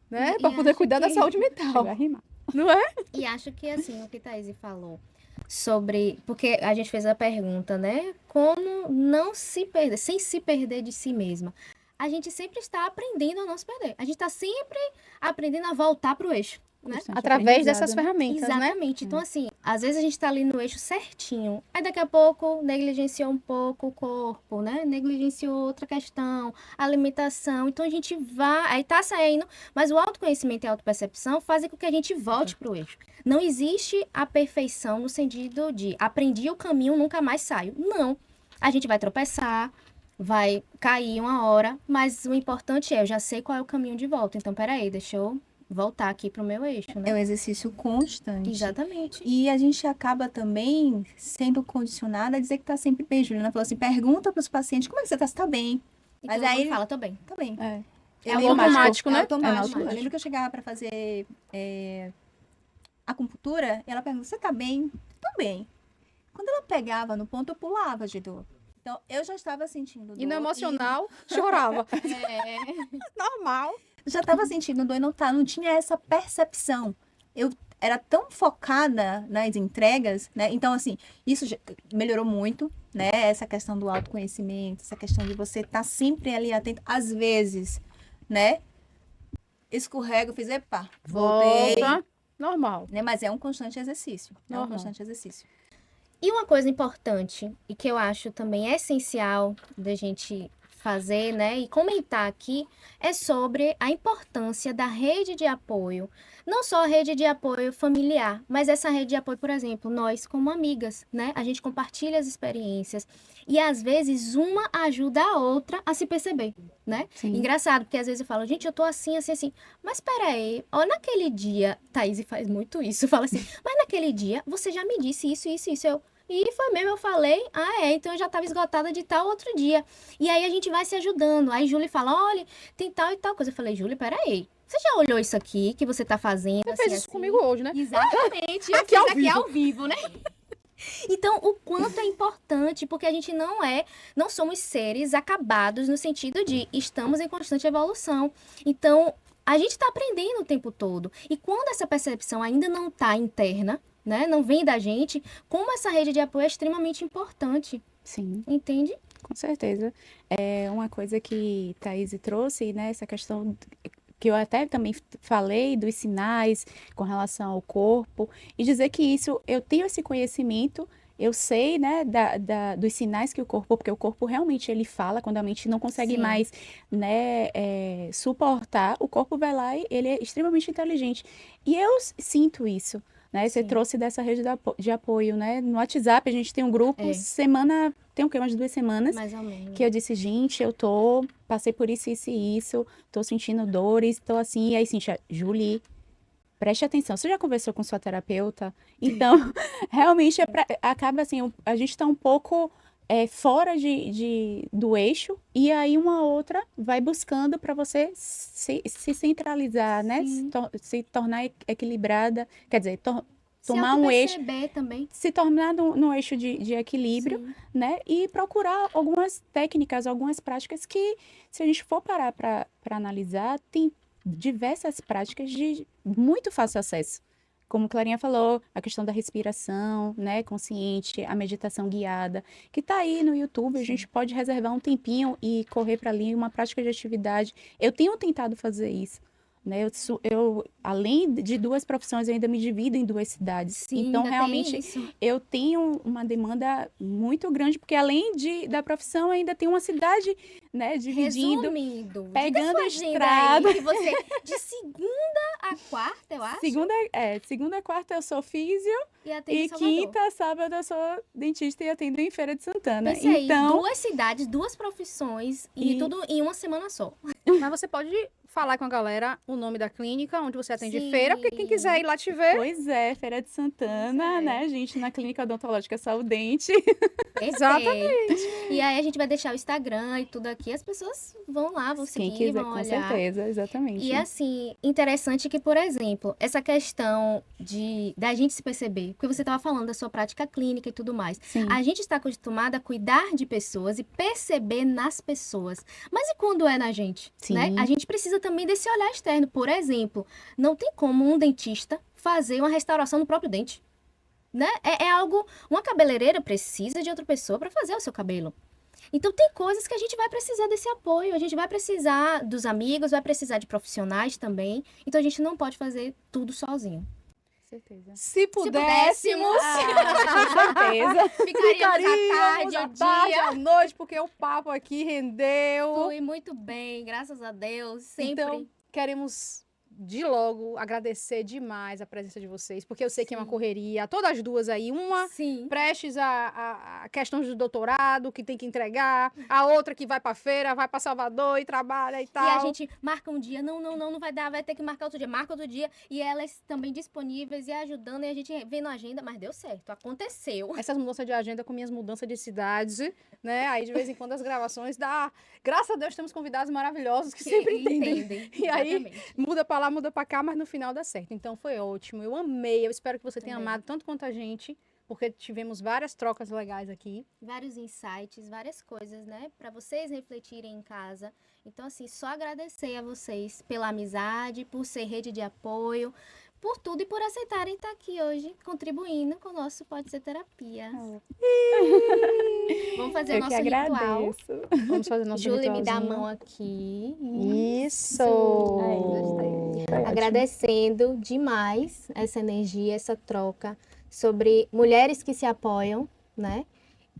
Né? E Pra poder acho cuidar da que- saúde Chegou mental. a rimar. Não é? E acho que assim, o que Thaís falou sobre. Porque a gente fez a pergunta, né? Como não se perder, sem se perder de si mesma. a gente sempre está aprendendo a não se perder. A gente está sempre aprendendo a voltar para o eixo, né? Constante Através dessas aprendizado. ferramentas, né? Exatamente. Então, assim, às vezes a gente tá ali no eixo certinho, aí daqui a pouco negligenciou um pouco o corpo, né? Negligenciou outra questão, alimentação. Então a gente vai, aí tá saindo, mas o autoconhecimento e a autopercepção fazem com que a gente volte pro eixo. Não existe a perfeição no sentido de aprendi o caminho, nunca mais saio. Não. A gente vai tropeçar, vai cair uma hora, mas o importante é, eu já sei qual é o caminho de volta. Então, peraí, deixa eu voltar aqui pro meu eixo, É né? um exercício constante. Exatamente. E a gente acaba também sendo condicionada a dizer que tá sempre bem. Juliana falou assim, pergunta para os pacientes, como é que você tá? Você tá bem? Mas Mas aí aí- fala, tô bem. Tá bem. É. Eu É lembro- automático, né? É automático. É automático. Eu lembro que eu chegava para fazer acupuntura e ela perguntou, você tá bem? Tô bem. Quando ela pegava no ponto, eu pulava de dor. Então, eu já estava sentindo dor. E no emocional, chorava. É. Normal. Já estava sentindo dor e não tinha essa percepção. Eu era tão focada nas entregas, né? Então, assim, isso melhorou muito, né? Essa questão do autoconhecimento, essa questão de você estar sempre ali atento. Às vezes, né? Escorrego, fiz, epa, voltei. Volta. Normal. Né? Mas é um constante exercício. É um Normal. constante exercício. E uma coisa importante, e que eu acho também essencial da gente fazer, né, e comentar aqui, é sobre a importância da rede de apoio. Não só a rede de apoio familiar, mas essa rede de apoio, por exemplo, nós como amigas, né? A gente compartilha as experiências e às vezes uma ajuda a outra a se perceber, né? Sim. Engraçado, porque às vezes eu falo, gente, eu tô assim, assim, assim. Mas peraí, ó, naquele dia, Thaís faz muito isso, fala assim, mas naquele dia você já me disse isso, isso, isso. E foi mesmo, eu falei, então eu já estava esgotada de tal outro dia. E aí a gente vai se ajudando. Aí Júlia fala, olha, tem tal e tal coisa. Eu falei, Júlia, peraí, você já olhou isso aqui que você tá fazendo? Você fez isso comigo hoje, né? Exatamente, eu Aqui fiz ao aqui vivo. ao vivo, né? Então, o quanto é importante, porque a gente não somos seres acabados no sentido de estamos em constante evolução. Então, a gente está aprendendo o tempo todo. E quando essa percepção ainda não está interna, né, não vem da gente, como essa rede de apoio é extremamente importante, Sim, entende? com certeza. É uma coisa que Thaís trouxe, né, essa questão que eu até também falei dos sinais com relação ao corpo, e dizer que isso, eu tenho esse conhecimento, eu sei, né, dos sinais que o corpo, porque o corpo realmente ele fala, quando a mente não consegue Sim. mais, né, suportar, o corpo vai lá e ele é extremamente inteligente. E eu sinto isso. Né? Você Sim. trouxe dessa rede de apoio, né? No WhatsApp a gente tem um grupo, tem o quê? Umas 2 semanas, Mais ou menos. que eu disse, gente, passei por isso, isso e isso, tô sentindo dores, tô assim, e aí, Cíntia, Julie, preste atenção, você já conversou com sua terapeuta? Então, realmente, acaba assim, a gente tá um pouco fora do eixo, e aí uma outra vai buscando para você se centralizar, né? Sim. Se tornar equilibrada, quer dizer, Se tomar um eixo, auto-perceber também. se tornar no eixo de equilíbrio, Sim. né? E procurar algumas técnicas, algumas práticas que, se a gente for parar para analisar, tem diversas práticas de muito fácil acesso. Como Clarinha falou, a questão da respiração, né, consciente, a meditação guiada, que está aí no YouTube, a gente pode reservar um tempinho e correr para ali uma prática de atividade. Eu tenho tentado fazer isso. Né? Além de 2 profissões, eu ainda me divido em 2 cidades. Sim, Então, ainda tem realmente, isso. eu tenho uma demanda muito grande, porque além da profissão, ainda tem uma cidade, né, dividindo. Resumindo, pegando diga sua agenda estrada. aí, que você, de segunda a quarta, eu acho, Segunda, quarta eu sou físio, e atende e em Salvador. quinta, sábado eu sou dentista e atendo em Feira de Santana. Pense aí, Então, 2 cidades, 2 profissões, e tudo em uma semana só. Mas você pode falar com a galera o nome da clínica, onde você atende Sim. feira, porque quem quiser ir lá te ver. pois é, Feira de Santana, Pois é. né, gente, na Clínica Odontológica Saudente. Exatamente. E aí a gente vai deixar o Instagram e tudo aqui, as pessoas vão lá, vão Quem seguir, quiser, vão com olhar. certeza, exatamente. E assim, interessante que, por exemplo, essa questão da gente se perceber, porque você estava falando da sua prática clínica e tudo mais. Sim. A gente está acostumada a cuidar de pessoas e perceber nas pessoas. Mas e quando é na gente? Sim. Né? A gente precisa também desse olhar externo. Por exemplo, não tem como um dentista fazer uma restauração no próprio dente. Né? É algo. Uma cabeleireira precisa de outra pessoa para fazer o seu cabelo. Então, tem coisas que a gente vai precisar desse apoio, a gente vai precisar dos amigos, vai precisar de profissionais também. Então, a gente não pode fazer tudo sozinho. Certeza. Se pudéssemos, com certeza. Ficaríamos à tarde, à ao tarde, dia. à noite, porque o papo aqui rendeu. Flui muito bem, graças a Deus, sempre. Então, queremos de logo agradecer demais a presença de vocês, porque eu sei que é uma Sim. correria, todas as duas aí, uma Sim. prestes a questão do doutorado, que tem que entregar, a outra que vai pra feira, vai pra Salvador e trabalha e tal. E a gente marca um dia, não vai dar, vai ter que marcar outro dia, marca outro dia. E elas também disponíveis e ajudando, e a gente vendo a agenda, mas deu certo, aconteceu. Essas mudanças de agenda com minhas mudanças de cidades, né? Aí, de vez em quando, as gravações dá... Graças a Deus, temos convidados maravilhosos que sempre entendem. E aí, exatamente. muda pra lá, muda pra cá, mas no final dá certo. Então, foi ótimo. Eu amei. Eu espero que você tenha Também. amado tanto quanto a gente, porque tivemos várias trocas legais aqui. Vários insights, várias coisas, né? Pra vocês refletirem em casa. Então, assim, só agradecer a vocês pela amizade, por ser rede de apoio, por tudo e por aceitarem estar aqui hoje, contribuindo com o nosso Pode Ser Terapia. Vamos fazer o Eu nosso que ritual. agradeço. Vamos fazer nosso Júlia, me dá a ritualzinho. mão aqui. Isso! Aí, gostei. Foi ótimo. Agradecendo demais essa energia, essa troca sobre mulheres que se apoiam, né?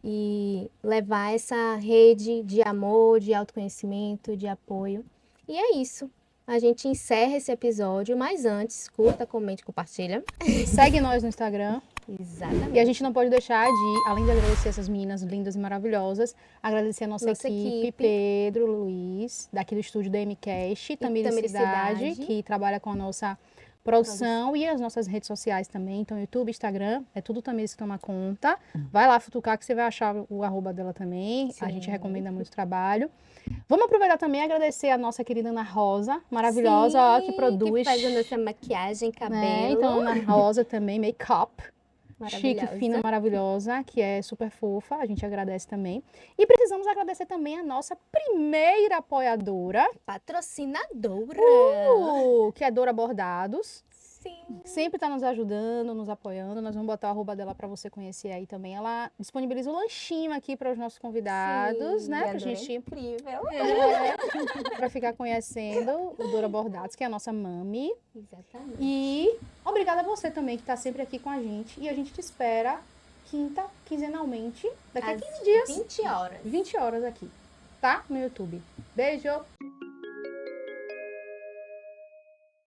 E levar essa rede de amor, de autoconhecimento, de apoio. E é isso. A gente encerra esse episódio, mas antes, curta, comente, compartilha. Segue nós no Instagram. Exatamente. E a gente não pode deixar de, além de agradecer essas meninas lindas e maravilhosas, agradecer a nossa equipe, Pedro, Luiz, daqui do estúdio da MCast, Tamiricidade, que trabalha com a nossa produção e as nossas redes sociais também. Então, YouTube, Instagram, é tudo Tamires que toma conta. Vai lá futucar que você vai achar o arroba dela também. A gente recomenda muito o trabalho. Vamos aproveitar também e agradecer a nossa querida Ana Rosa, maravilhosa, ó, que produz. Que faz a nossa maquiagem, cabelo. Né? Então, Ana Rosa também, make-up. Chique, Maravilhosa. fina, maravilhosa, que é super fofa, a gente agradece também. E precisamos agradecer também a nossa primeira apoiadora, Patrocinadora. que é Dora Bordados. Sim. Sempre está nos ajudando, nos apoiando. Nós vamos botar o arroba dela para você conhecer aí também. Ela disponibiliza o lanchinho aqui para os nossos convidados, né? Pra gente Incrível. para ficar conhecendo o Dora Bordados, que é a nossa mami. Exatamente. E obrigada a você também que está sempre aqui com a gente. E a gente te espera quinzenalmente, daqui a 15 dias. 20 horas. 20 horas aqui, tá? No YouTube. Beijo!